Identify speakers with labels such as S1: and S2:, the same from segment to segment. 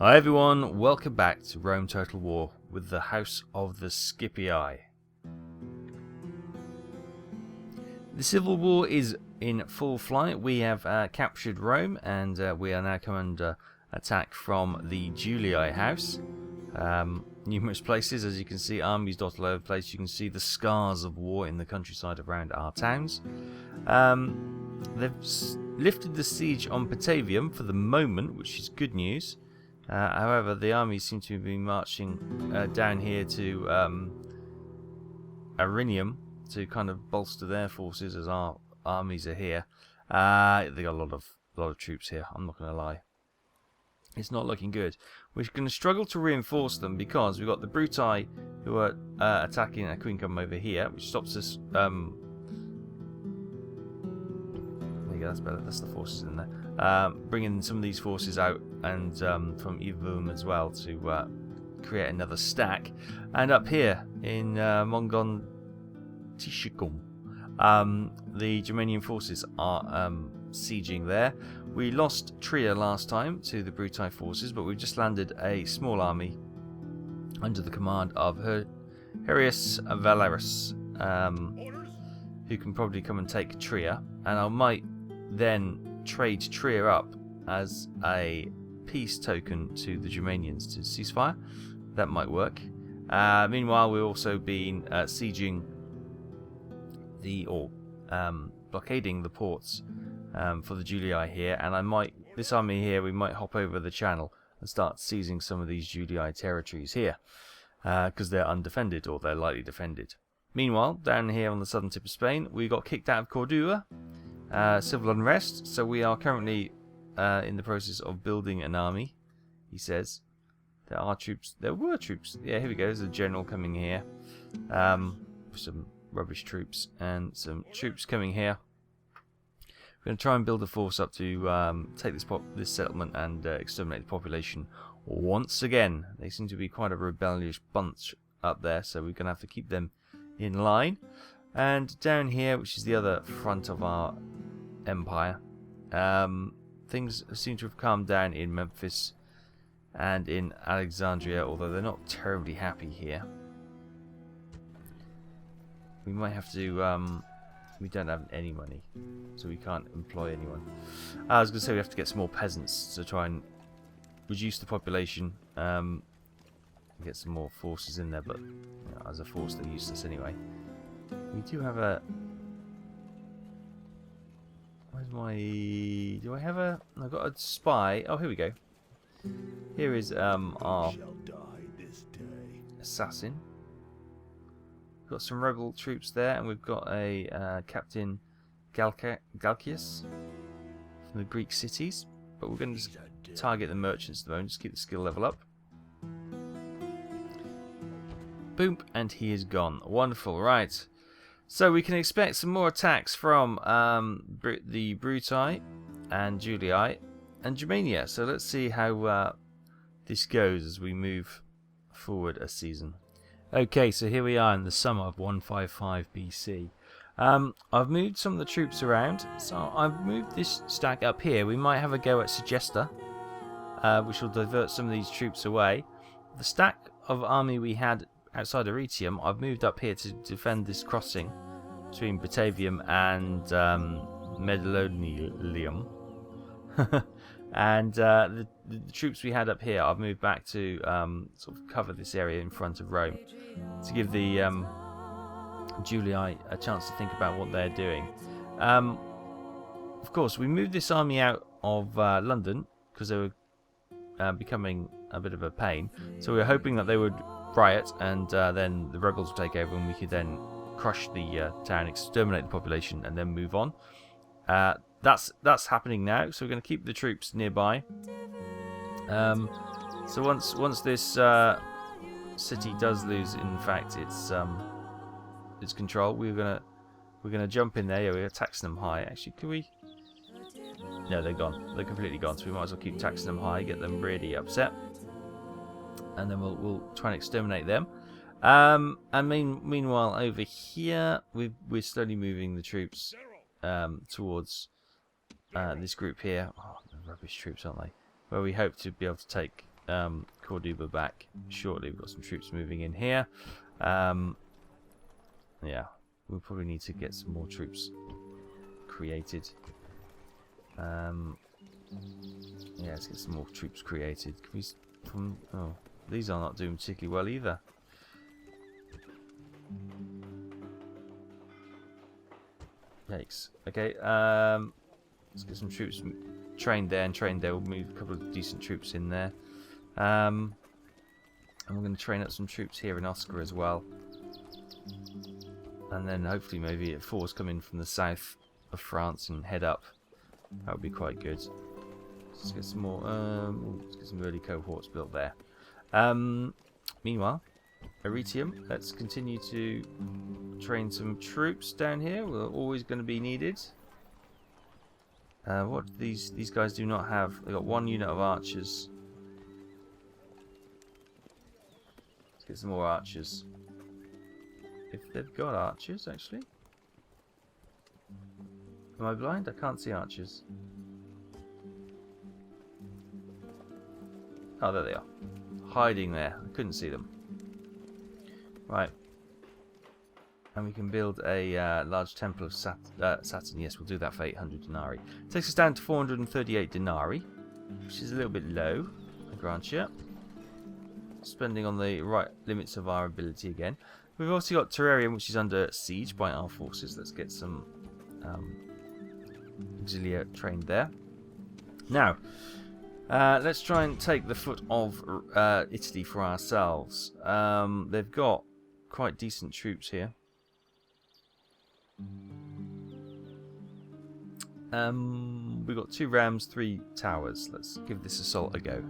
S1: Hi everyone, welcome back to Rome Total War with the House of the Scipii. The civil war is in full flight. We have captured Rome and we are now coming under attack from the Julii house. Numerous places, as you can see, armies dotted all over the place. You can see the scars of war in the countryside around our towns. They've lifted the siege on Patavium for the moment, which is good news. However, the armies seem to be marching down here to Arinium to kind of bolster their forces as our armies are here. They got a lot of troops here. I'm not going to lie. It's not looking good. We're going to struggle to reinforce them because we've got the Brutii who are attacking Aquincum over here, which stops us. There you go. That's better. That's the forces in there. Bringing some of these forces out and from Ivum as well to create another stack. And up here in Mongon Tishikum, the Germanian forces are sieging there. We lost Trier last time to the Brutii forces, but we've just landed a small army under the command of Herius Valerius, who can probably come and take Trier, and I might then trade Trier up as a peace token to the Germanians to ceasefire. That might work. Meanwhile, we've also been sieging blockading the ports for the Julii here, and this army here, we might hop over the channel and start seizing some of these Julii territories here because they're undefended or they're lightly defended. Meanwhile, down here on the southern tip of Spain, we got kicked out of Cordua, civil unrest, so we are currently in the process of building an army. He says there were troops. Yeah, here we go. There's a general coming here, some rubbish troops and some troops coming here. We're going to try and build a force up to take this settlement and exterminate the population once again. They seem to be quite a rebellious bunch up there, so we're going to have to keep them in line. And down here, which is the other front of our empire, things seem to have calmed down in Memphis and in Alexandria, although they're not terribly happy here. We might have to, we don't have any money, so we can't employ anyone. I was going to say we have to get some more peasants to try and reduce the population, get some more forces in there, but as a force they're useless anyway. We do have a... Where's my... Do I have a... I've got a spy. Oh, here we go. Here is our assassin. We've got some rebel troops there, and we've got a Captain Galcius from the Greek cities. But we're going to just target the merchants at the moment, just keep the skill level up. Boom, and he is gone. Wonderful, right. So we can expect some more attacks from the Brutii and Julii and Germania. So let's see how this goes as we move forward a season. Okay, so here we are in the summer of 155 BC. I've moved some of the troops around. So I've moved this stack up here. We might have a go at Segesta, which will divert some of these troops away. The stack of army we had outside Arretium, I've moved up here to defend this crossing between Batavium and Medlonium. And the troops we had up here, I've moved back to sort of cover this area in front of Rome to give the Julii a chance to think about what they're doing. Of course, we moved this army out of London because they were becoming a bit of a pain. So we were hoping that they would riot and then the rebels would take over and we could then crush the town, exterminate the population, and then move on. That's happening now, so we're going to keep the troops nearby. So once this city does lose, in fact, its control, we're gonna jump in there. Yeah, we're taxing them high. Actually, could we? No, they're gone. They're completely gone. So we might as well keep taxing them high, get them really upset, and then we'll try and exterminate them. And meanwhile, over here, we're slowly moving the troops towards this group here. Oh, the rubbish troops, aren't they? Where we hope to be able to take Cordoba back shortly. We've got some troops moving in here. Yeah, we'll probably need to get some more troops created. Yeah, let's get some more troops created. Can we oh, these are not doing particularly well either. Yikes. Okay, let's get some troops trained there and trained there. We'll move a couple of decent troops in there. And we're going to train up some troops here in Oscar as well. And then hopefully maybe a force come in from the south of France and head up. That would be quite good. Let's get some more. Let's get some early cohorts built there. Meanwhile, Aretium, let's continue to train some troops down here. We're always going to be needed. What these guys do not have? They got one unit of archers. Let's get some more archers. If they've got archers, actually. Am I blind? I can't see archers. Oh, there they are. Hiding there. I couldn't see them. Right. And we can build a large temple of Saturn. Yes, we'll do that for 800 denarii. Takes us down to 438 denarii, which is a little bit low, I grant you. Spending on the right limits of our ability again. We've also got Terrarium, which is under siege by our forces. Let's get some auxilia trained there. Now, let's try and take the foot of Italy for ourselves. They've got quite decent troops here. We've got 2 rams, 3 towers. Let's give this assault a go.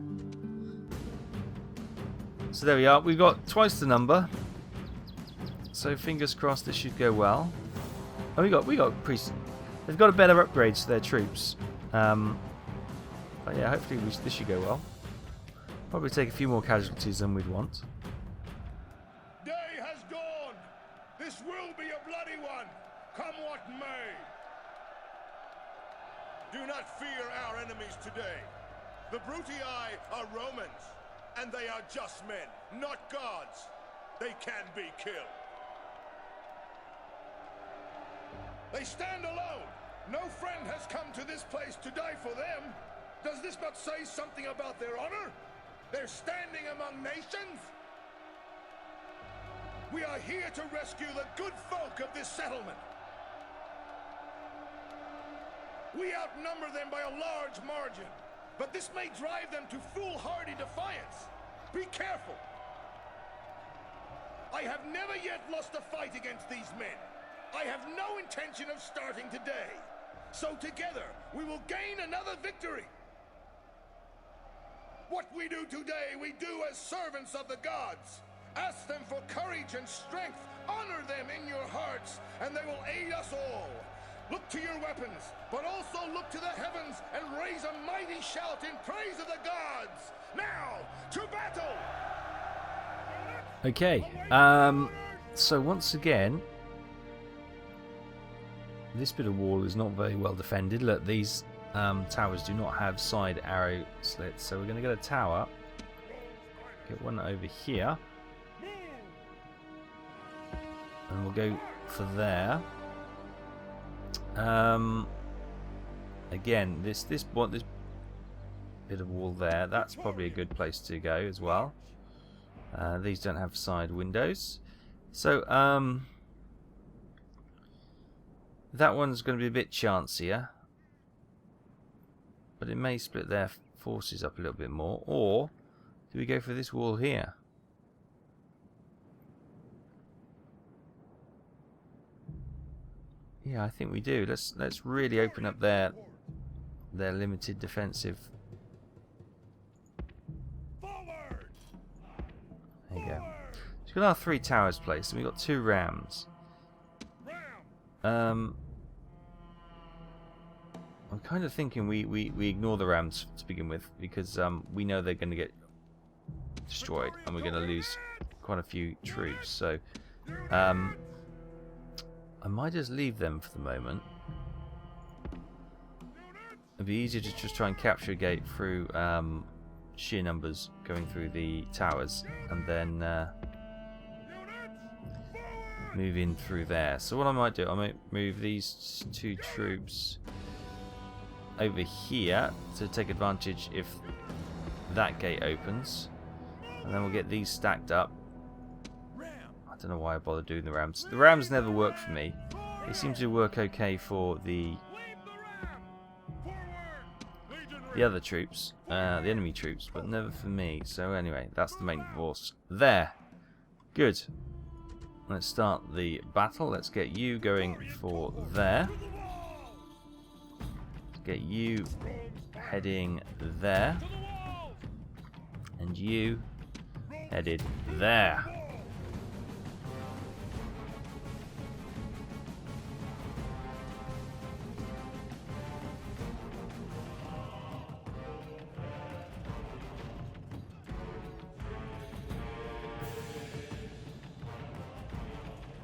S1: So there we are. We've got twice the number. So fingers crossed this should go well. Oh, we got priests. They've got a better upgrade to their troops. But yeah, hopefully this should go well. Probably take a few more casualties than we'd want.
S2: Day has dawned. This will be a bloody one, come what may. Do not fear our enemies today. The Brutii are Romans, and they are just men, not gods. They can be killed. They stand alone. No friend has come to this place to die for them. Does this not say something about their honor? They're standing among nations? We are here to rescue the good folk of this settlement. We outnumber them by a large margin, but this may drive them to foolhardy defiance. Be careful. I have never yet lost a fight against these men. I have no intention of starting today. So together, we will gain another victory. What we do today, we do as servants of the gods. Ask them for courage and strength. Honor them in your hearts, and they will aid us all. Look to your weapons, but also look to the heavens and raise a mighty shout in praise of the gods. Now, to battle!
S1: Okay, so once again, this bit of wall is not very well defended. Look, these towers do not have side arrow slits, so we're going to get a tower. Get one over here, and we'll go for there. Again, this bit of wall there, that's probably a good place to go as well. These don't have side windows, so that one's going to be a bit chancier, but it may split their forces up a little bit more. Or do we go for this wall here? Yeah, I think we do. Let's really open up their limited defensive. There you go. So we've got our 3 towers placed, and we've got 2 rams. I'm kind of thinking we ignore the rams to begin with, because we know they're going to get destroyed, and we're going to lose quite a few troops. So I might just leave them for the moment. It'd be easier to just try and capture a gate through sheer numbers going through the towers, and then move in through there. So what I might do, I might move these 2 troops over here to take advantage if that gate opens, and then we'll get these stacked up. I don't know why I bother doing the rams. The rams never work for me. They seem to work okay for the other troops, the enemy troops, but never for me. So anyway, that's the main force there. Good. Let's start the battle. Let's get you going for there. Get you heading there. And you headed there.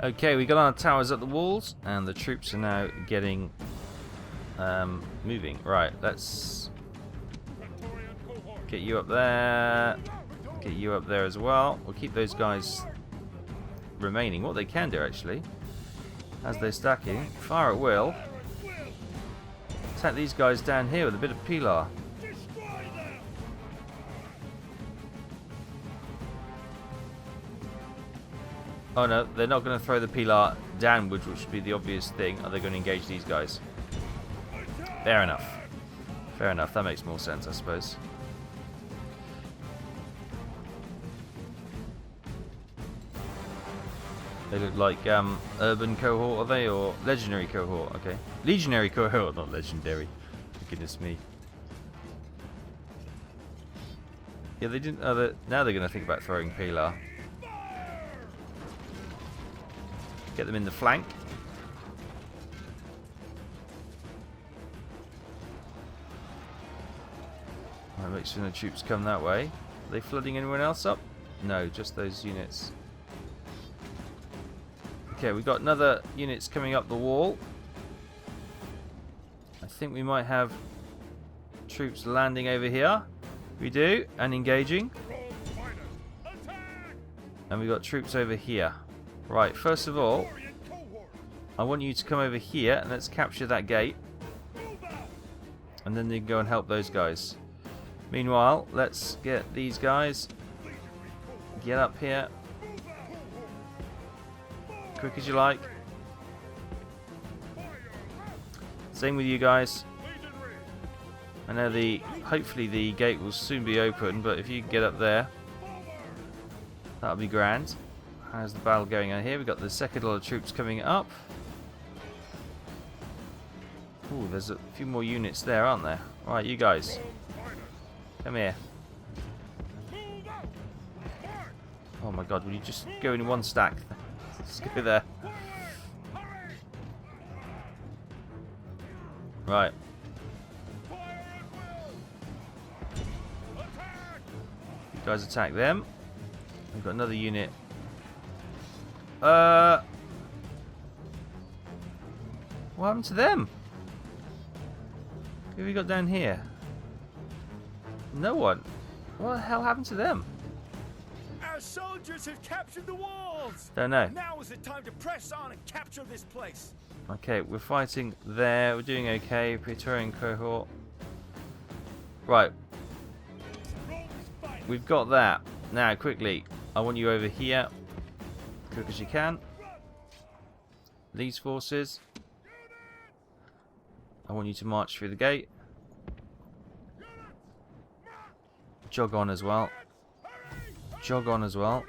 S1: Okay, we got our towers at the walls, and the troops are now getting moving. Right, let's get you up there. Get you up there as well. We'll keep those guys remaining. What they can do, actually, as they're stacking, fire at will. Attack these guys down here with a bit of pilar. Oh no, they're not going to throw the pilar downwards, which would be the obvious thing. Are they going to engage these guys? Fair enough. Fair enough, that makes more sense, I suppose. They look like urban cohort, are they? Or legendary cohort? Okay. Legionary cohort, not legendary. Goodness me. Yeah, they didn't. Oh, now they're going to think about throwing pilar. Get them in the flank. Right, make sure the troops come that way. Are they flooding anyone else up? No, just those units. Okay, we've got another units coming up the wall. I think we might have troops landing over here. We do, and engaging. And we've got troops over here. Right, first of all, I want you to come over here and let's capture that gate. And then they can go and help those guys. Meanwhile, let's get these guys. Get up here. Quick as you like. Same with you guys. I know hopefully the gate will soon be open, but if you can get up there, that'll be grand. How's the battle going on here? We've got the second lot of troops coming up. Ooh, there's a few more units there, aren't there? Right, you guys. Come here. Oh my god, will you just go in one stack? Let's go there. Right. You guys attack them. We've got another unit. What happened to them? Who have we got down here? No one. What the hell happened to them?
S3: Our soldiers have captured the walls.
S1: Don't know.
S3: Now is the time to press on and capture this place.
S1: Okay, we're fighting there. We're doing okay. Praetorian cohort. Right. We've got that. Now, quickly, I want you over here. Quick as you can. These forces. I want you to march through the gate. Jog on as well. Jog on as well.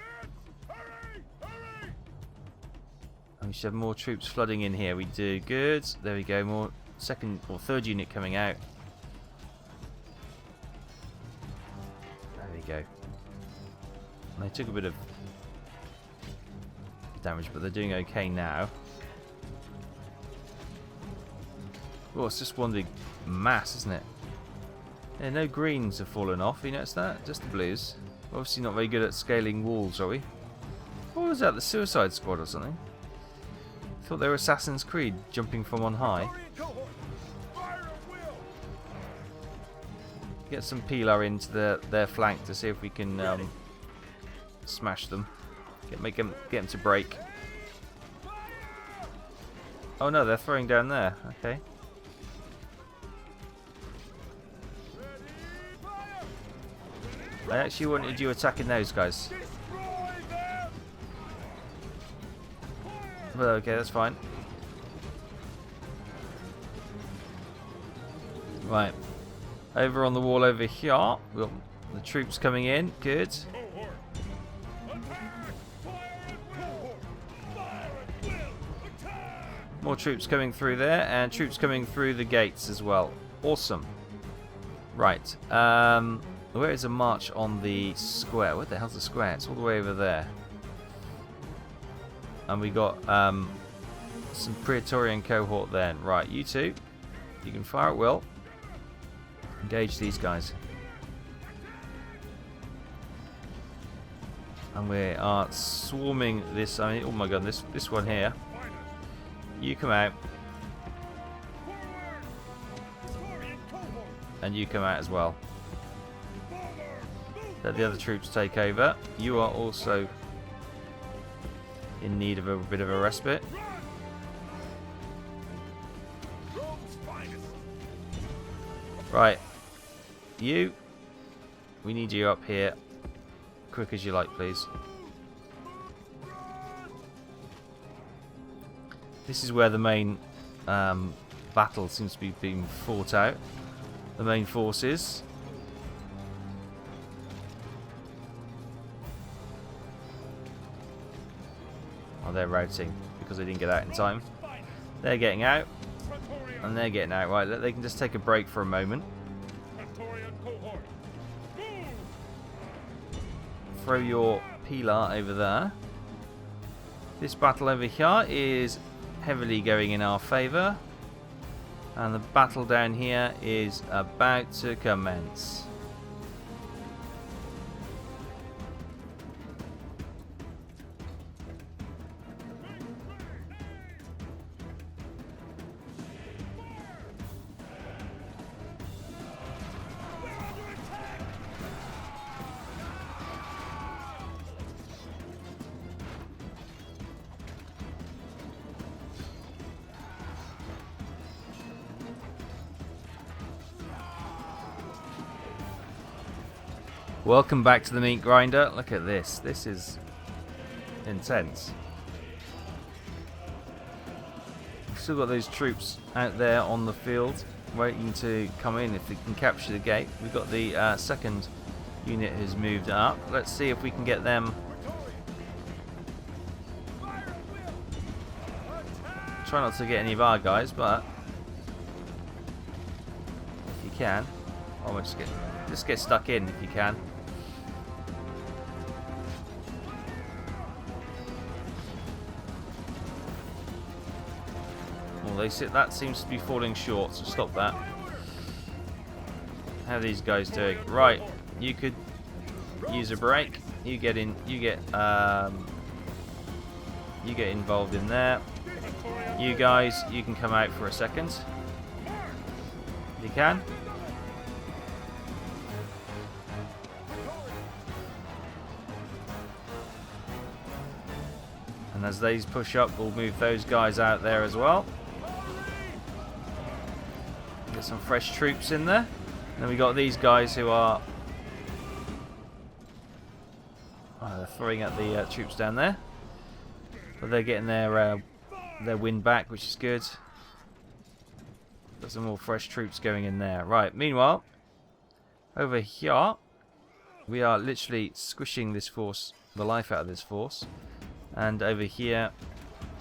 S1: And we should have more troops flooding in here. We do. Good. There we go. More second or third unit coming out. There we go. They took a bit of damage, but they're doing okay now. Oh, it's just one big mass, isn't it? Yeah, no greens have fallen off. You notice that? Just the blues. Obviously not very good at scaling walls, are we? What was that? The Suicide Squad or something? Thought they were Assassin's Creed, jumping from on high. get some peeler into their flank to see if we can smash them. Get them to break. Oh no, they're throwing down there. Okay. I actually wanted you attacking those guys. Well, okay, that's fine. Right. Over on the wall over here, we've got the troops coming in. Good. More troops coming through there, and troops coming through the gates as well. Awesome. Right. Where is a march on the square? Where the hell's the square? It's all the way over there. And we got some Praetorian cohort then. Right, you two. You can fire at will. Engage these guys. And we are swarming this. I mean, oh my god, this one here. You come out. And you come out as well. Let the other troops take over. You are also in need of a bit of a respite. Right. You. We need you up here. Quick as you like, please. This is where the main battle seems to be being fought out. The main forces. Oh, they're routing because they didn't get out in time. They're getting out. And they're getting out. Right, they can just take a break for a moment. Throw your peeler over there. This battle over here is heavily going in our favour. And the battle down here is about to commence. Welcome back to the meat grinder. Look at this. This is intense. We've still got those troops out there on the field waiting to come in if they can capture the gate. We've got the second unit has moved up. Let's see if we can get them. Try not to get any of our guys, but if you can, just get stuck in if you can. That seems to be falling short, so stop that. How are these guys doing? Right, you could use a break. You get in. You get involved in there. You guys, you can come out for a second. You can. And as these push up, we'll move those guys out there as well. Get some fresh troops in there. And then we got these guys who are they're throwing at the troops down there, but they're getting their wind back, which is good. Got some more fresh troops going in there. Right. Meanwhile, over here, we are literally squishing this force, the life out of this force, and over here,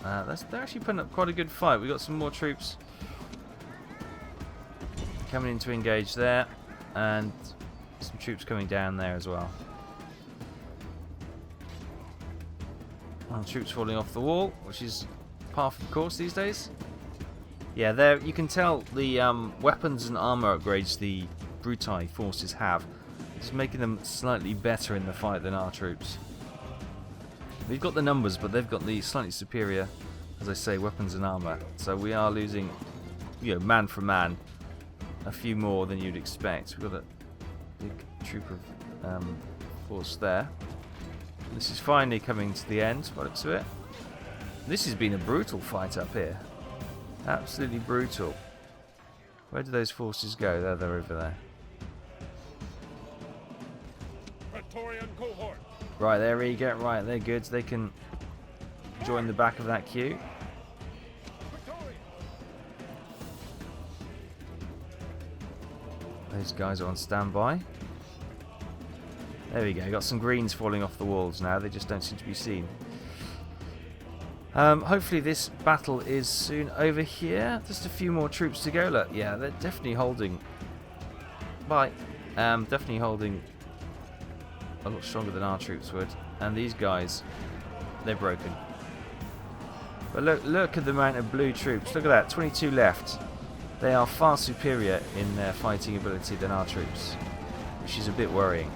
S1: they're actually putting up quite a good fight. We got some more troops coming in to engage there, and some troops coming down there as well. And troops falling off the wall, which is par for the course these days. Yeah, there you can tell the weapons and armor upgrades the Brutii forces have. It's making them slightly better in the fight than our troops. We've got the numbers, but they've got the slightly superior, as I say, weapons and armor. So we are losing, man for man, a few more than you'd expect. We've got big troop of force there. This is finally coming to the end, by the looks of it. This has been a brutal fight up here. Absolutely brutal. Where do those forces go? There, they're over there.
S3: Praetorian cohort.
S1: Right, there we go. Right, they're good. They can join the back of that queue. Those guys are on standby. There we go. Got some greens falling off the walls now. They just don't seem to be seen. Hopefully this battle is soon over here. Just a few more troops to go. Look, yeah, they're definitely holding. Definitely holding a lot stronger than our troops would. And these guys, they're broken. But look at the amount of blue troops. Look at that, 22 left. They are far superior in their fighting ability than our troops, which is a bit worrying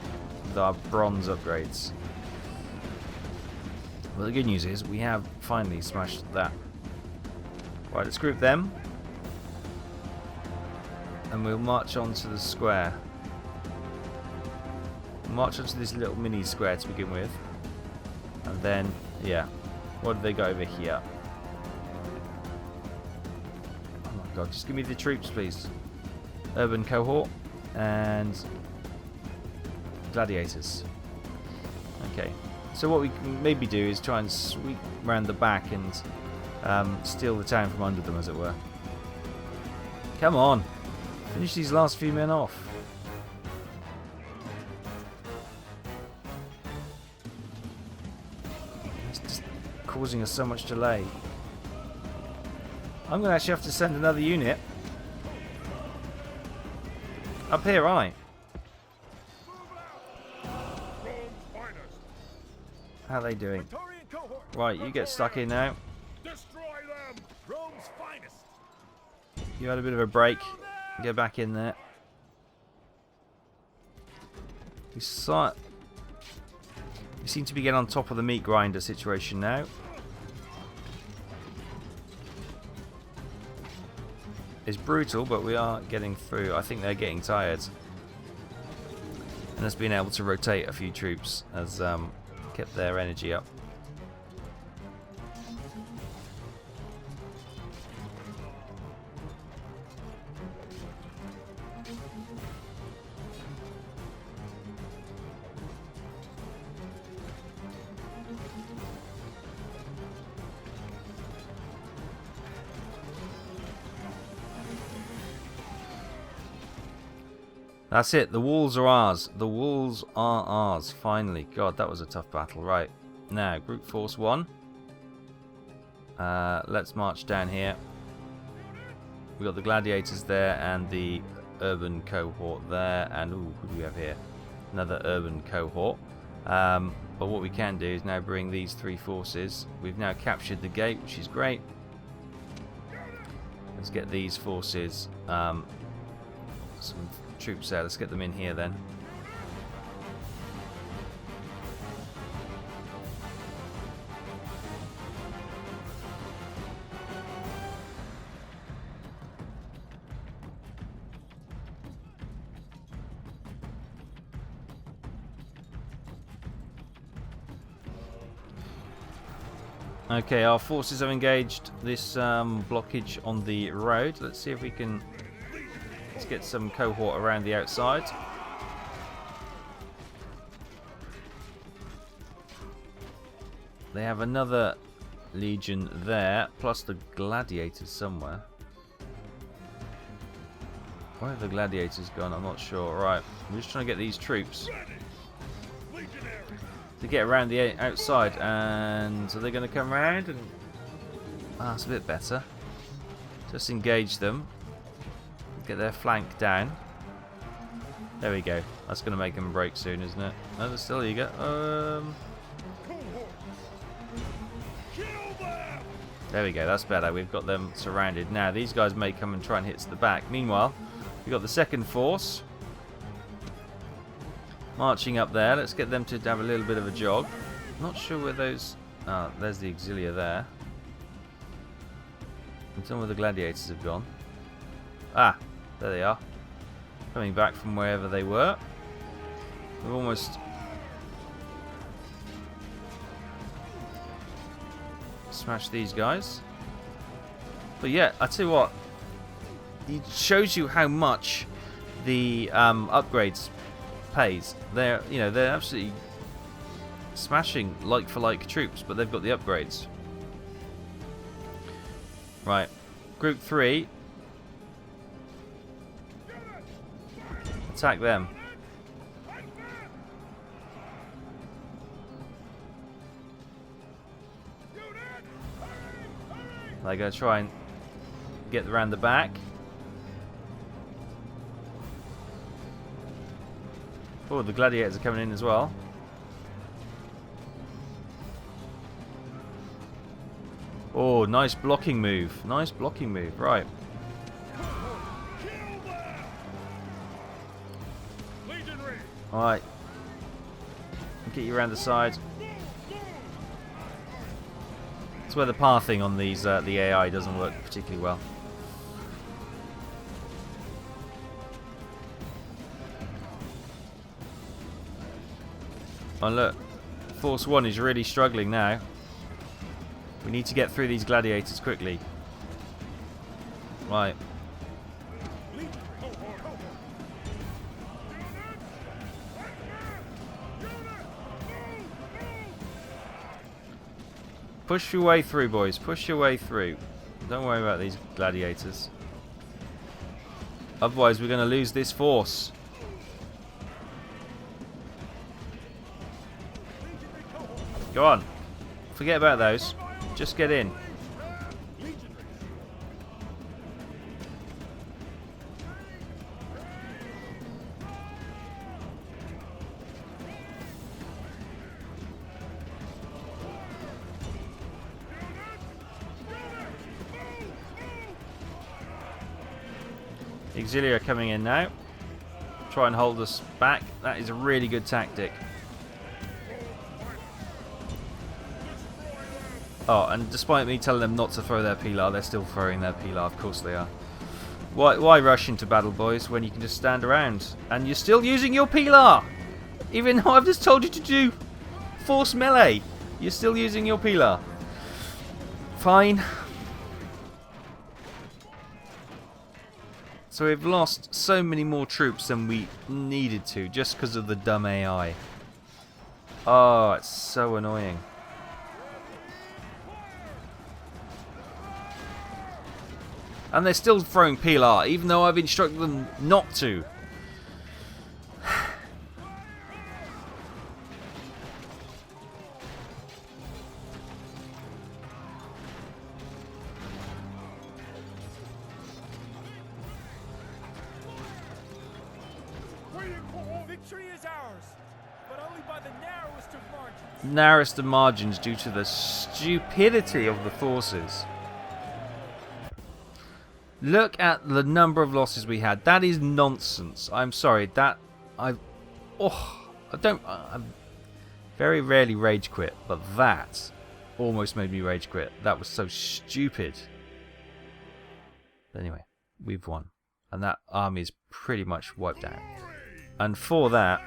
S1: with our bronze upgrades. Well, the good news is we have finally smashed that. Right, let's group them. And we'll march on to the square. March onto this little mini square to begin with. And then, yeah. What do they got over here? Oh my god, just give me the troops, please. Urban cohort and gladiators. Okay. So what we can maybe do is try and sweep round the back and steal the town from under them, as it were. Come on! Finish these last few men off. It's just causing us so much delay. I'm going to actually have to send another unit up here, aren't I? How are they doing? Right, you get stuck in now.
S3: Destroy them! Rome's finest.
S1: You had a bit of a break. Get back in there. We seem to be getting on top of the meat grinder situation now. It's brutal, but we are getting through. I think they're getting tired. And us being able to rotate a few troops has kept their energy up. That's it. The walls are ours. The walls are ours. Finally. God, that was a tough battle. Right. Now, Group Force 1. Let's march down here. We've got the gladiators there and the urban cohort there. And, ooh, who do we have here? Another urban cohort. But what we can do is now bring these three forces. We've now captured the gate, which is great. Let's get these forces. Some troops there. Let's get them in here then. Okay, our forces have engaged this blockage on the road. Let's see if we can. Let's get some cohort around the outside. They have another legion there, plus the gladiators somewhere. Where have the gladiators gone? I'm not sure. Right, we're just trying to get these troops to get around the outside. And are they going to come around? And that's a bit better. Just engage them. Get their flank down. There we go. That's going to make them break soon, isn't it? No, there's still you go. There we go. That's better. We've got them surrounded. Now, these guys may come and try and hit to the back. Meanwhile, we've got the second force marching up there. Let's get them to have a little bit of a jog. Not sure where those... Ah, there's the auxilia there. And some of the gladiators have gone. Ah, there they are. Coming back from wherever they were. We've almost smashed these guys. But yeah, I tell you what, it shows you how much the upgrades pays. They're absolutely smashing like for like troops, but they've got the upgrades. Right, group 3. Attack them. They're going to try and get around the back. Oh, the gladiators are coming in as well. Oh, nice blocking move. Nice blocking move. Right. Alright. Get you around the side. It's where the pathing on these the AI doesn't work particularly well. Oh look, Force 1 is really struggling now. We need to get through these gladiators quickly. Right. Push your way through, boys. Push your way through. Don't worry about these gladiators. Otherwise, we're going to lose this force. Go on. Forget about those. Just get in. Auxiliary are coming in now. Try and hold us back. That is a really good tactic. Oh, and despite me telling them not to throw their Pilar, they're still throwing their Pilar. Of course they are. Why rush into battle, boys, when you can just stand around? And you're still using your Pilar! Even though I've just told you to do force melee, you're still using your Pilar. Fine. So we've lost so many more troops than we needed to, just because of the dumb AI. Oh, it's so annoying. And they're still throwing Pilar, even though I've instructed them not to.
S3: Victory is ours, but only by the narrowest of margins.
S1: Narrowest of margins due to the stupidity of the forces. Look at the number of losses we had. That is nonsense. I'm sorry. I'm very rarely rage quit, but that almost made me rage quit. That was so stupid. But anyway, we've won. And that army is pretty much wiped out. And for that,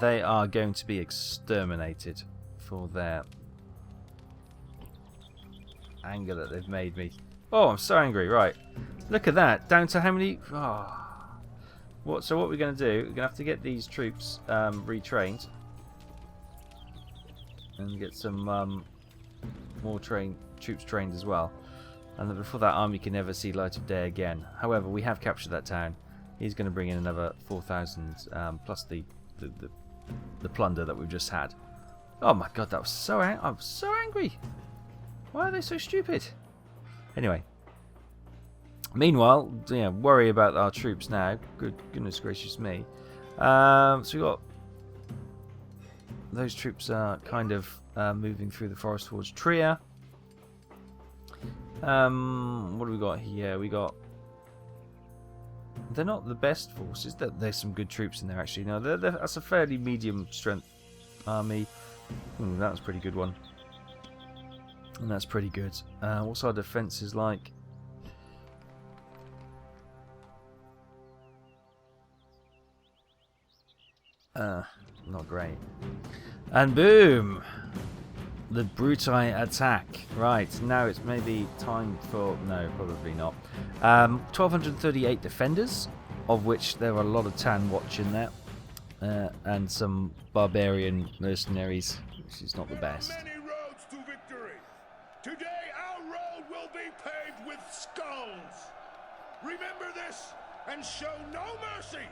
S1: they are going to be exterminated for their anger that they've made me. Oh, I'm so angry. Right. Look at that. Down to how many? Oh. So what we're going to do, we're going to have to get these troops retrained. And get some more troops trained as well. And then before that army can never see light of day again. However, we have captured that town. He's going to bring in another 4,000 plus the plunder that we've just had. Oh my god, that was so I'm so angry. Why are they so stupid? Anyway. Meanwhile, yeah, worry about our troops now. Goodness gracious me. So we got those troops are kind of moving through the forest towards Trier. What do we got here? We got. They're not the best forces. There's some good troops in there actually. No, that's a fairly medium strength army. That was a pretty good one. And that's pretty good. What's our defences like? not great. And boom! The Brutii attack. Right, now it's maybe time for... No, probably not. 1,238 defenders, of which there are a lot of Tan Watch in there. And some barbarian mercenaries, which is not the best.
S2: There are many roads to victory. Today our road will be paved with skulls. Remember this and show no mercy.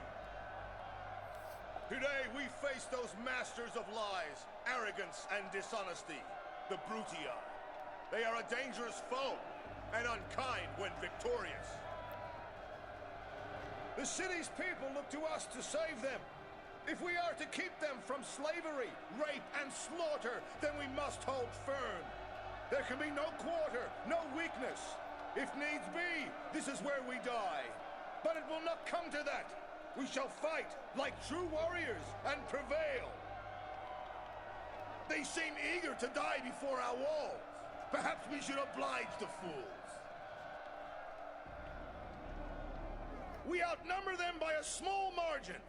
S2: Today we face those masters of lies, arrogance, and dishonesty, the Brutii. They are a dangerous foe and unkind when victorious. The city's people look to us to save them. If we are to keep them from slavery, rape, and slaughter, then we must hold firm. There can be no quarter, no weakness. If needs be, this is where we die. But it will not come to that. We shall fight like true warriors and prevail. They seem eager to die before our walls. Perhaps we should oblige the fools. We outnumber them by a small margin.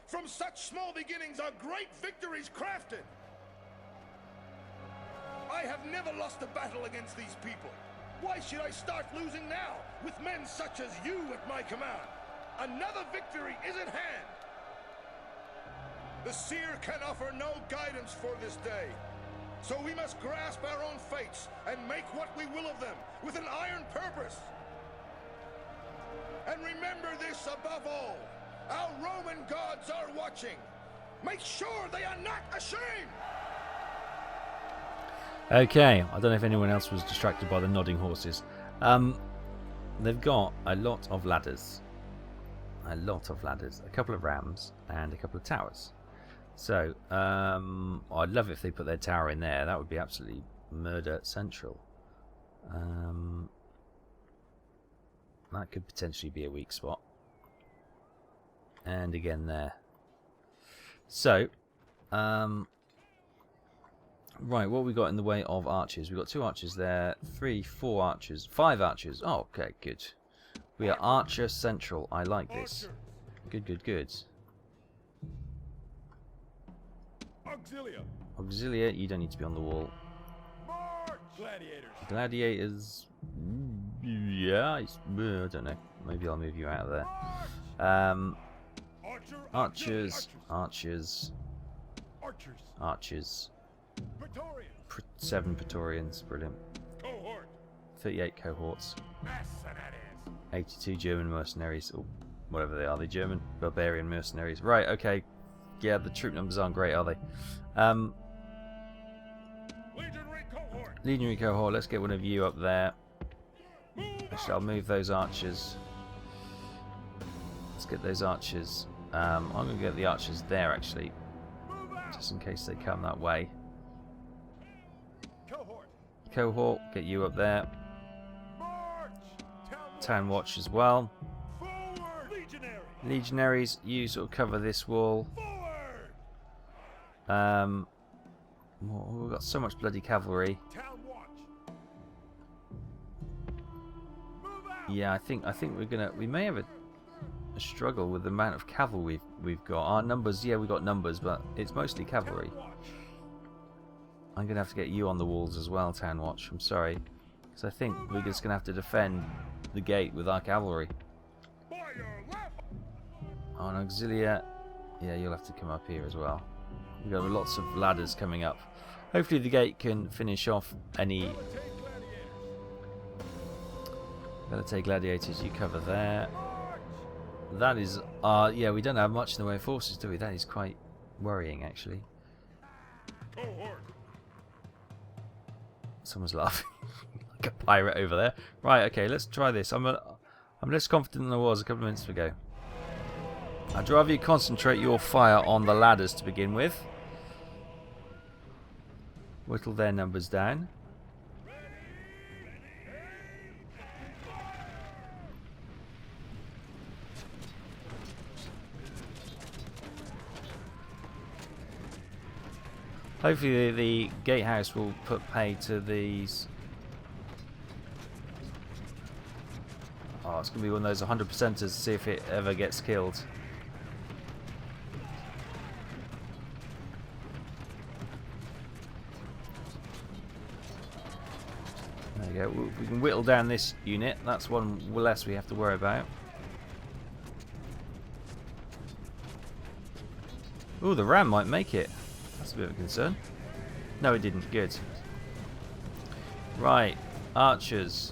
S2: From such small beginnings are great victories crafted. I have never lost a battle against these people. Why should I start losing now, with men such as you at my command? Another victory is at hand. The seer can offer no guidance for this day. So we must grasp our own fates and make what we will of them with an iron purpose. And remember this above all. Our Roman gods are watching. Make sure they are not ashamed.
S1: Okay, I don't know if anyone else was distracted by the nodding horses. They've got a lot of ladders. A couple of rams, and a couple of towers. So, I'd love it if they put their tower in there. That would be absolutely murder central. That could potentially be a weak spot. And again there. So, right, what have we got in the way of archers? We've got 2 archers there, 3, 4 archers, 5 archers. Oh, okay, good. We are archer central. I like this. Good, good, good. Auxilia, you don't need to be on the wall. Gladiators. Yeah, I don't know. Maybe I'll move you out of there. Archers. 7 Praetorians. Brilliant. 38 cohorts. 82 German mercenaries, or whatever they are. They're German barbarian mercenaries. Right, okay. Yeah, the troop numbers aren't great, are they? Legionary cohort, let's get one of you up there. Actually, I'll move those archers. Let's get those archers. I'm going to get the archers there, actually. Just in case they come that way. Cohort, get you up there. Town Watch as well. Legionaries, you sort of cover this wall. We've got so much bloody cavalry. Yeah, I think we may have a struggle with the amount of cavalry we've got. Our numbers, yeah, we've got numbers, but it's mostly cavalry. I'm gonna have to get you on the walls as well, Town Watch. I'm sorry, because I think we're just gonna have to defend the gate with our cavalry. On Auxilia, yeah, you'll have to come up here as well. We've got lots of ladders coming up. Hopefully the gate can finish off any Velite gladiators. You cover there. That is, yeah, we don't have much in the way of forces, do we? That is quite worrying, actually. Someone's laughing like a pirate over there. Right, okay, let's try this. I'm less confident than I was a couple of minutes ago. I'd rather you concentrate your fire on the ladders to begin with. Whittle their numbers down. Hopefully the gatehouse will put pay to these. Oh, it's going to be one of those 100%ers to see if it ever gets killed. we go. We can whittle down this unit. That's one less we have to worry about. Ooh, the ram might make it. That's a bit of a concern. No, it didn't. Good. Right, archers.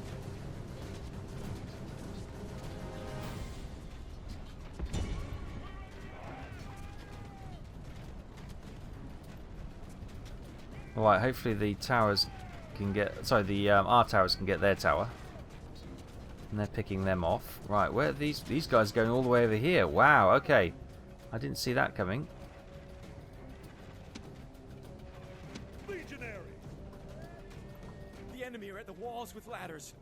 S1: Alright, hopefully the towers can get... Sorry, the our towers can get their tower. And they're picking them off. Right, where are these guys going all the way over here? Wow, okay. I didn't see that coming.
S3: Legionary! The enemy are at the walls with ladders.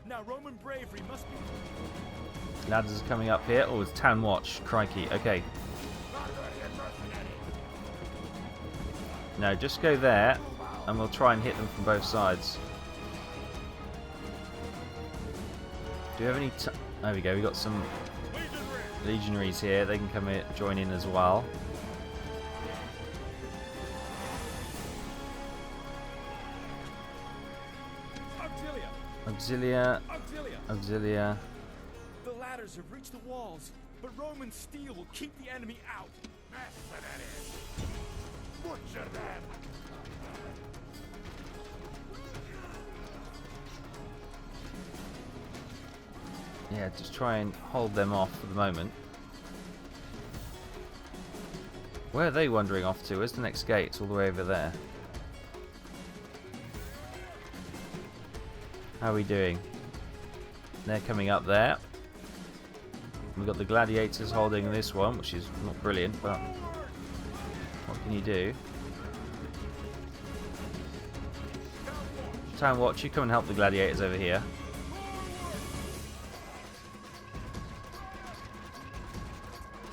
S3: Now Roman bravery must be...
S1: Ladders are coming up here. Oh, it's town watch. Crikey, okay. No, just go there, and we'll try and hit them from both sides. Do you have any... There we go, we got some legionaries here. They can come in, join in as well. Auxilia. Auxilia.
S3: The ladders have reached the walls, but Roman steel will keep the enemy out. Mercenaries! Butcher them!
S1: Yeah, just try and hold them off for the moment. Where are they wandering off to? Where's the next gate? It's all the way over there. How are we doing? They're coming up there. We've got the gladiators holding this one, which is not brilliant, but what can you do? Town Watch, you come and help the gladiators over here.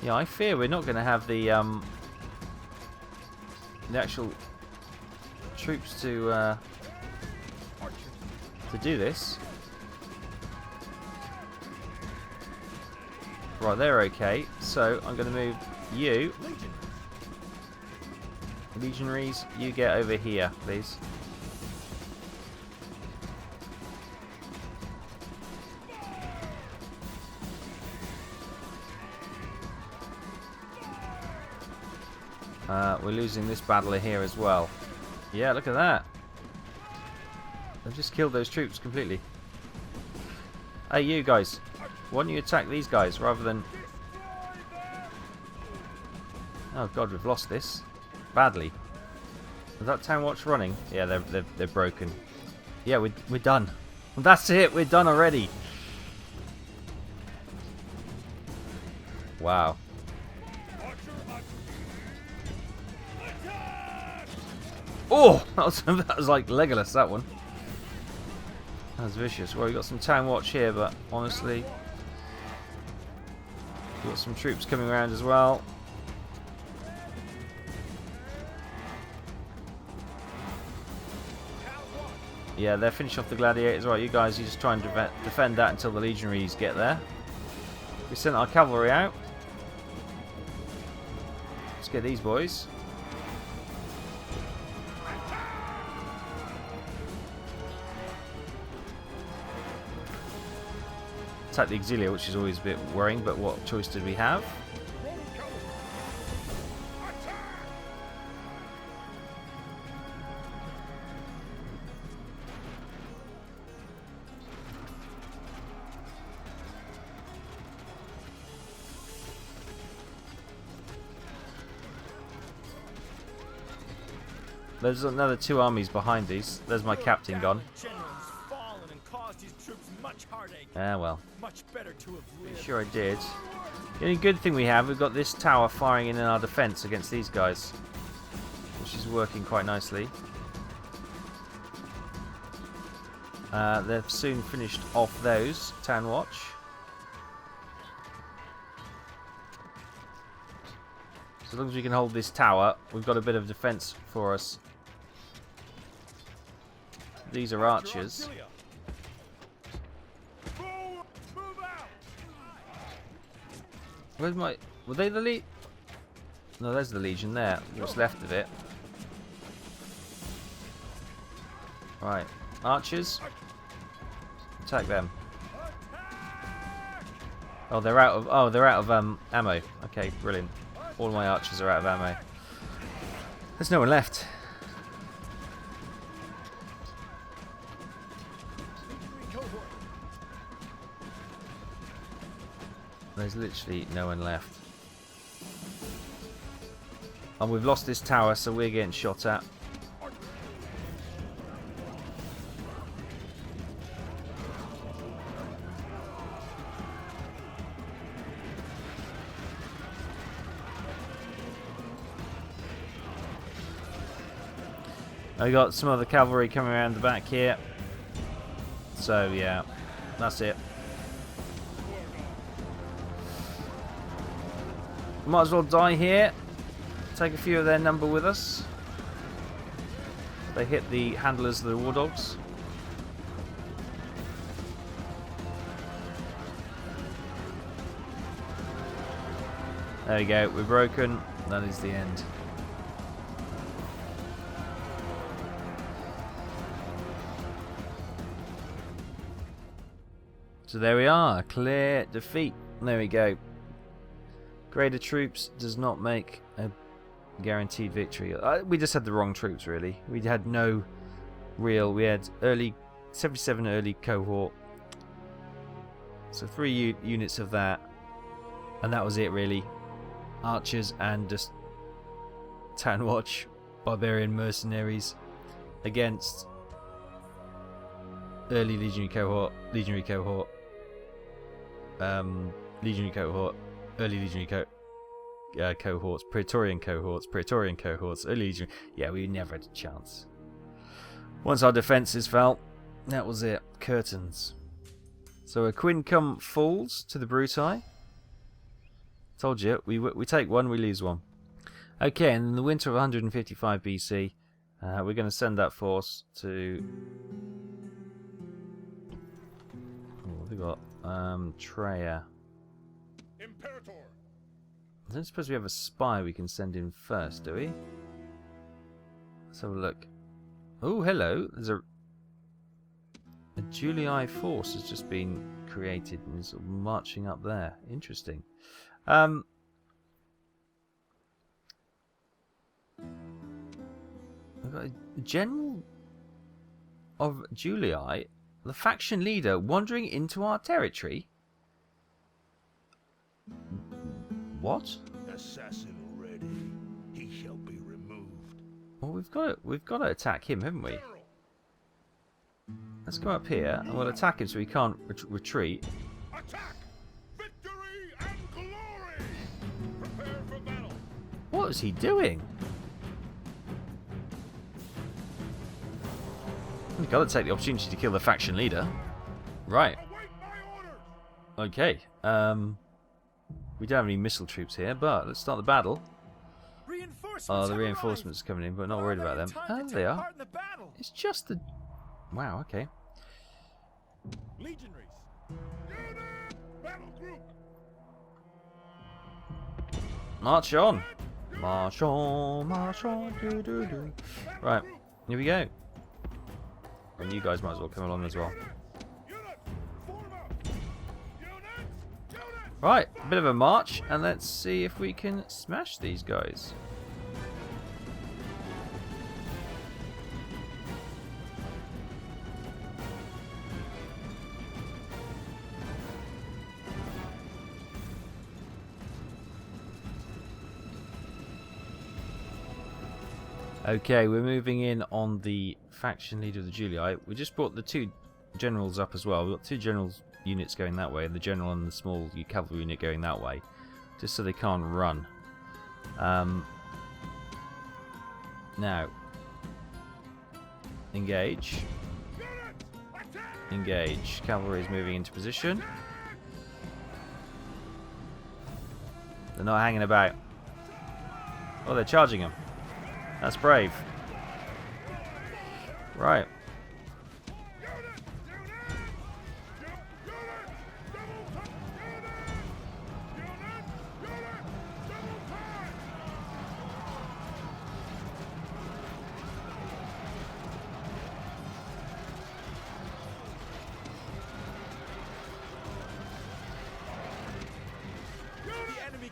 S1: Yeah, I fear we're not going to have the actual troops to do this. Right, they're okay. So I'm going to move you, legionaries. You get over here, please. We're losing this battle here as well. Yeah, look at that. They've just killed those troops completely. Hey, you guys. Why don't you attack these guys rather than... Oh god, we've lost this. Badly. Is that town watch running? Yeah, they're broken. Yeah, we're done. That's it, we're done already. Wow. Oh, that was like Legolas, that one. That was vicious. Well, we got some town watch here, but honestly, we've got some troops coming around as well. Yeah, they're finished off the gladiators. Right, you guys, you just try and defend that until the legionaries get there. We sent our cavalry out. Let's get these boys. Attack the Exile, which is always a bit worrying, but what choice did we have? There's another two armies behind these. There's my captain gone. Ah, well.
S3: Much better to have lived.
S1: Sure I did. The only good thing we have, we've got this tower firing in our defense against these guys, which is working quite nicely. They've soon finished off those. Town watch. So as long as we can hold this tower, we've got a bit of defense for us. These are archers. Where's my... Were they the lead? No, there's the legion there. What's left of it. Right. Archers. Attack them. Oh, they're out of ammo. Okay, brilliant. All my archers are out of ammo. There's no one left. There's literally no one left. And we've lost this tower, so we're getting shot at. I got some other cavalry coming around the back here. So yeah, that's it. Might as well die here. Take a few of their number with us. They hit the handlers of the war dogs. There we go, we're broken. That is the end. So there we are, clear defeat. There we go. Greater troops does not make a guaranteed victory. We just had the wrong troops, really. We had no real. We had 77 early cohort. So 3 units of that. And that was it, really. Archers and just Town Watch, barbarian mercenaries against early legionary cohort, early legionary cohorts, Praetorian cohorts, early legionary. Yeah, we never had a chance. Once our defences fell, that was it. Curtains. So a quincum falls to the Brutii. Told you, we take one, we lose one. Okay, and in the winter of 155 BC, we're going to send that force to... what have we got? Treya.
S2: Imperator.
S1: I don't suppose we have a spy we can send in first, do we? Let's have a look. Oh, hello. There's a Julii force has just been created and is marching up there. Interesting. We've got a general of Julii, the faction leader, wandering into our territory. What?
S2: Assassin ready. He shall be removed.
S1: Well, we've got to attack him, haven't we?
S2: General.
S1: Let's go up here and we'll attack him so he can't retreat.
S2: Attack! Victory and glory! Prepare for battle.
S1: What is he doing? We've got to take the opportunity to kill the faction leader. Right.
S2: Await my orders.
S1: Okay. We don't have any missile troops here, but let's start the battle.
S3: Reinforcements
S1: Oh, the
S3: have
S1: reinforcements are coming in, but not worried about them.
S3: arrived.
S1: Oh, they are.
S3: Part in the battle.
S1: It's just the... Wow, okay.
S3: Legionaries.
S2: Unit! Battle group.
S1: March on. March on, march on. Do, do, do. Right, here we go. And you guys might as well come along as well.
S2: Units! Form up! Units!
S1: Right, a bit of a march, and let's see if we can smash these guys. Okay, we're moving in on the faction leader of the Julii. We just brought the 2 generals up as well. We've got 2 generals units going that way, and the general and the small cavalry unit going that way, just so they can't run. Now, engage. Engage. Cavalry is moving into position. They're not hanging about. Oh, they're charging them. That's brave. Right.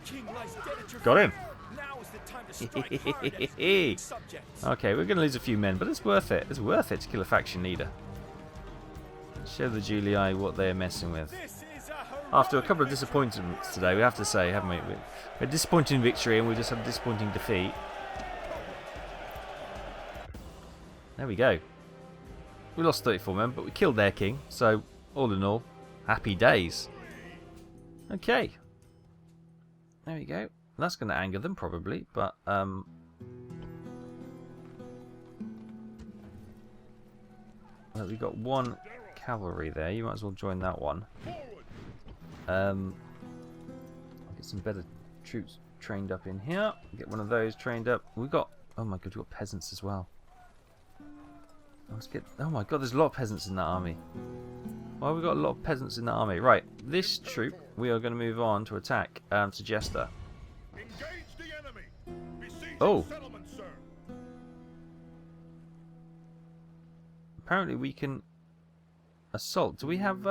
S3: king lies dead at your
S1: Got him.
S3: feet. Now is the time to strike hard at his subjects.
S1: Okay, we're going to lose a few men, but it's worth it. It's worth it to kill a faction leader. Show the Julii what they're messing with.
S3: This is a
S1: After a couple of disappointments today, we have to say, haven't we? We had a disappointing victory and we just had a disappointing defeat. There we go. We lost 34 men, but we killed their king. So, all in all, happy days. Okay. There we go. That's going to anger them, probably, but... well, we've got one cavalry there. You might as well join that one. I'll get some better troops trained up in here. Get one of those trained up. We've got... oh my god, we've got peasants as well. Let's get... oh my god, there's a lot of peasants in that army. Why have we got a lot of peasants in that army? Right, this troop, we are going to move on to attack Segesta.
S2: Engage the enemy. Besiege
S1: Oh.
S2: settlement, sir.
S1: Apparently we can assault. Do we have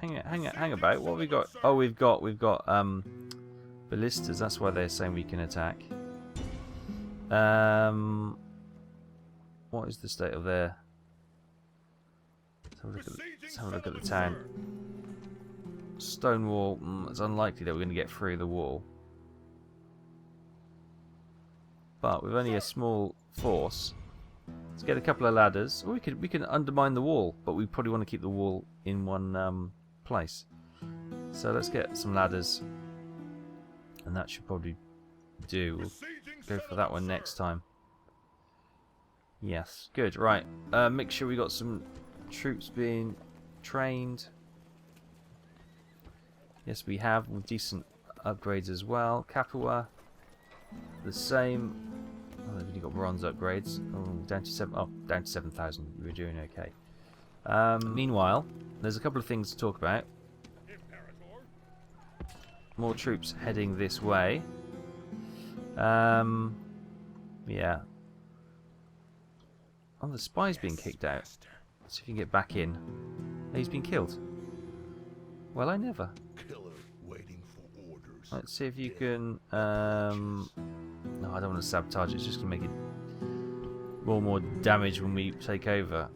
S1: hang about. What have we got? Oh, we've got ballistas. That's why they're saying we can attack. What is the state of their... let's have a look at the town. Stone wall. It's unlikely that we're going to get through the wall. But with only a small force, let's get a couple of ladders. Or we can undermine the wall, but we probably want to keep the wall in one place. So let's get some ladders, and that should probably do. We'll go for that one next time. Yes, good. Right, make sure we got some troops being trained. Yes, we have, with decent upgrades as well. Capua, the same. Oh, they've only got bronze upgrades. Oh, down to 7,000. We're doing okay. Meanwhile, there's a couple of things to talk about. More troops heading this way. Yeah. Oh, the spy's being kicked out. Let's see if you can get back in. Oh, he's been killed. Well, I never.
S2: Killer waiting for orders.
S1: Let's see if you can... no, I don't want to sabotage it. It's just going to make it more damage when we take over.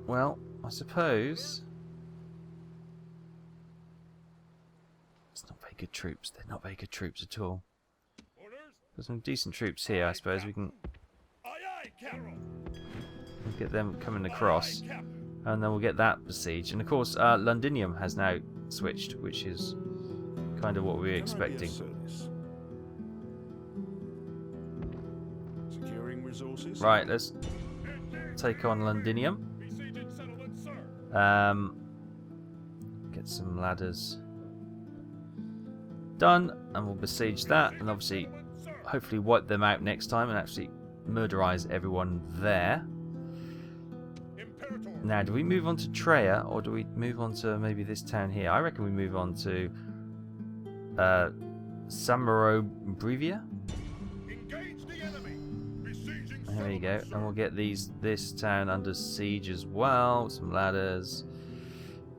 S1: Well, I suppose... it's not very good troops. They're not very good troops at all. There's some decent troops here, I suppose. We can get them coming across. And then we'll get that besieged. And of course, Londinium has now switched, which is kind of what we were expecting.
S3: Securing resources.
S1: Right, let's take on Londinium. Get some ladders done, and we'll besiege that, and obviously, hopefully wipe them out next time and actually murderize everyone there. Now, do we move on to Treya, or do we move on to maybe this town here? I reckon we move on to Samarobrevia. There we go, and we'll get this town under siege as well. Some ladders.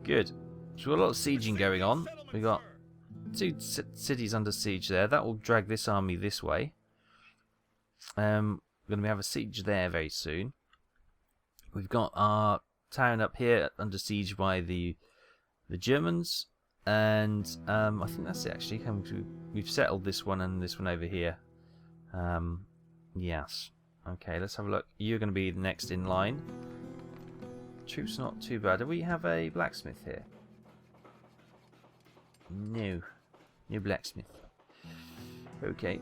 S1: Good. So we've got a lot of sieging going on. We've got 2 cities under siege there. That will drag this army this way. We're going to have a siege there very soon. We've got our town up here under siege by the Germans, and I think that's it actually. We've settled this one and this one over here. Yes. Okay, let's have a look. You're going to be next in line. Troops not too bad. Do we have a blacksmith here? No. No blacksmith. Okay.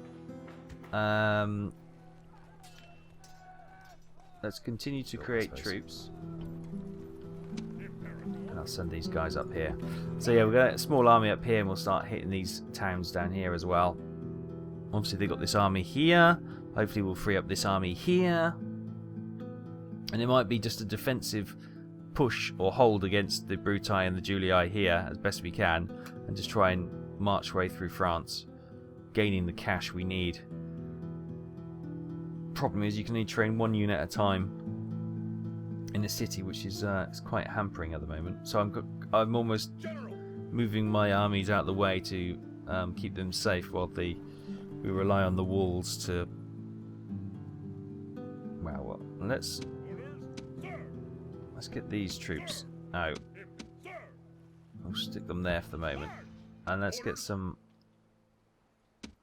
S1: Let's continue to create troops. And I'll send these guys up here. So yeah, we've got a small army up here, and we'll start hitting these towns down here as well. Obviously they've got this army here. Hopefully we'll free up this army here. And it might be just a defensive push or hold against the Brutii and the Julii here as best we can, and just try and march way through France, gaining the cash we need. problem is you can only train 1 unit at a time in a city, which is it's quite hampering at the moment. So I'm almost moving my armies out of the way to keep them safe while we rely on the walls to. Well, let's get these troops out. We'll stick them there for the moment, and let's get some.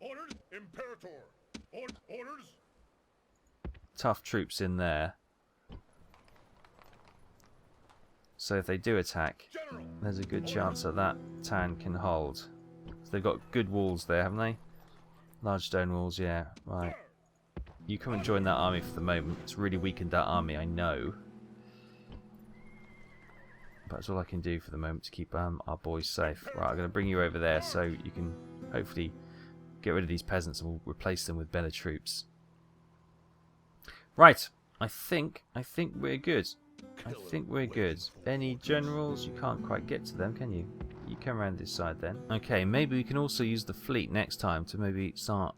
S2: Ordered, Imperator. Orders.
S1: Tough troops in there. So if they do attack, there's a good chance that town can hold. So they've got good walls there, haven't they? Large stone walls, yeah. Right. You come and join that army for the moment. It's really weakened that army, I know. But that's all I can do for the moment to keep our boys safe. Right, I'm going to bring you over there so you can hopefully get rid of these peasants and we'll replace them with better troops. Right, I think we're good. I think we're good. Any generals? You can't quite get to them, can you? You come around this side then. Okay, maybe we can also use the fleet next time to maybe start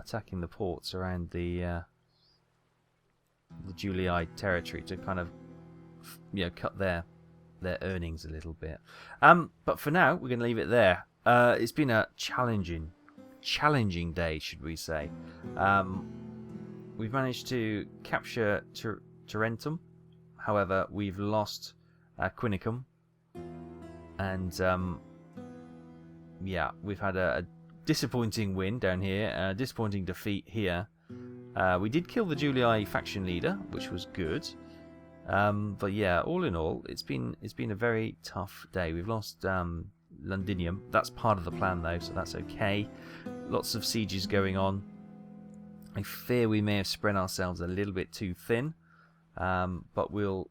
S1: attacking the ports around the Julii territory to kind of, you know, cut their earnings a little bit. But for now, we're going to leave it there. It's been a challenging day, should we say. We've managed to capture Tarentum. However, we've lost Quinicum. And, yeah, we've had a disappointing win down here. A disappointing defeat here. We did kill the Julii faction leader, which was good. But yeah, all in all, it's been a very tough day. We've lost Londinium. That's part of the plan, though, so that's okay. Lots of sieges going on. I fear we may have spread ourselves a little bit too thin, but we'll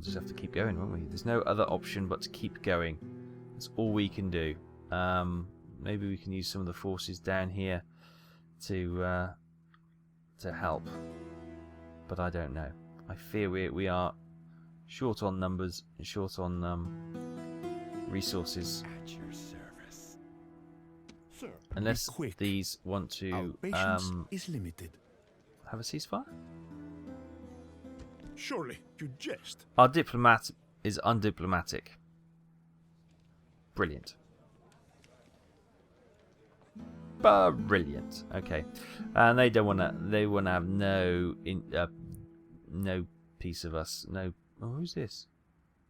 S1: just have to keep going, won't we? There's no other option but to keep going. That's all we can do. Maybe we can use some of the forces down here to help, but I don't know. I fear we are short on numbers, short on resources.
S3: At your service.
S4: Sir,
S1: Unless
S4: be quick.
S1: these want to
S4: Our patience is limited.
S1: have a ceasefire.
S4: Surely, you jest.
S1: Our diplomat is undiplomatic. Brilliant. Brilliant. Okay, and they don't want to. They want to have no piece of us. No. Oh, who's this?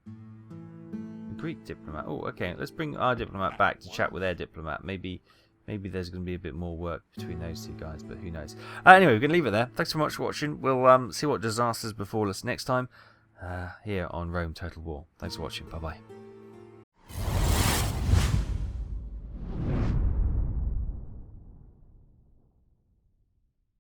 S1: A Greek diplomat. Oh, okay. Let's bring our diplomat back to chat with their diplomat. Maybe there's going to be a bit more work between those two guys, but who knows? Anyway, we're going to leave it there. Thanks so much for watching. We'll see what disasters befall us next time here on Rome Total War. Thanks for watching. Bye bye.